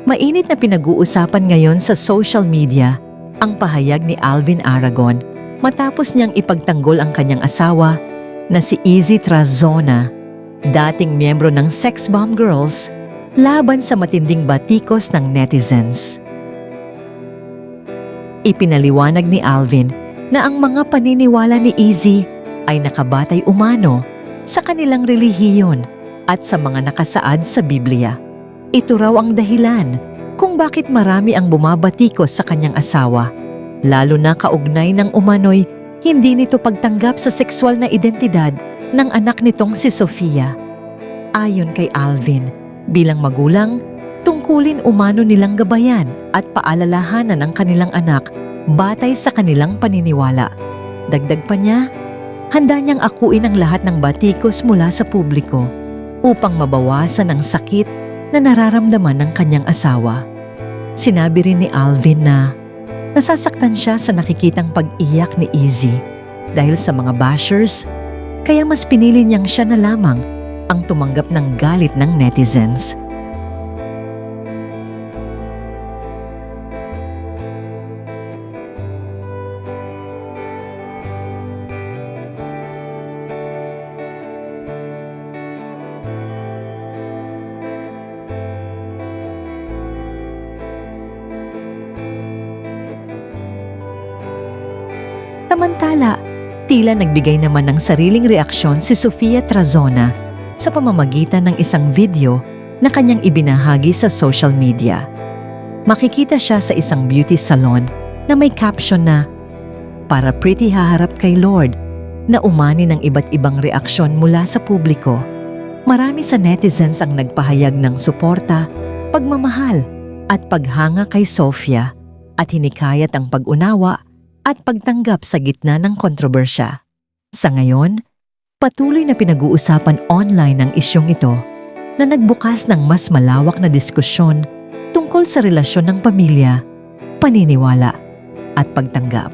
Mainit na pinag-uusapan ngayon sa social media ang pahayag ni Alvin Aragon matapos niyang ipagtanggol ang kanyang asawa na si Izzy Trazona, dating miyembro ng Sex Bomb Girls, laban sa matinding batikos ng netizens. Ipinaliwanag ni Alvin na ang mga paniniwala ni Izzy ay nakabatay umano sa kanilang relihiyon at sa mga nakasaad sa Biblia. Ito raw ang dahilan kung bakit marami ang bumabatikos sa kanyang asawa, lalo na kaugnay ng umano'y hindi nito pagtanggap sa sexual na identidad ng anak nitong si Sofia. Ayon kay Alvin, bilang magulang, tungkulin umano nilang gabayan at paalalahanan ang kanilang anak batay sa kanilang paniniwala. Dagdag pa niya, handa niyang akuin ang lahat ng batikos mula sa publiko upang mabawasan ang sakit na nararamdaman ng kanyang asawa. Sinabi rin ni Alvin na nasasaktan siya sa nakikitang pag-iyak ni Izzy dahil sa mga bashers, kaya mas pinili niyang siya na lamang ang tumanggap ng galit ng netizens. Samantala, tila nagbigay naman ng sariling reaksyon si Sofia Trazona sa pamamagitan ng isang video na kanyang ibinahagi sa social media. Makikita siya sa isang beauty salon na may caption na, "Para pretty haharap kay Lord," na umani ng iba't ibang reaksyon mula sa publiko. Marami sa netizens ang nagpahayag ng suporta, pagmamahal at paghanga kay Sofia at hinikayat ang pag-unawa at pagtanggap sa gitna ng kontrobersya. Sa ngayon, patuloy na pinag-uusapan online ang isyong ito na nagbukas ng mas malawak na diskusyon tungkol sa relasyon ng pamilya, paniniwala at pagtanggap.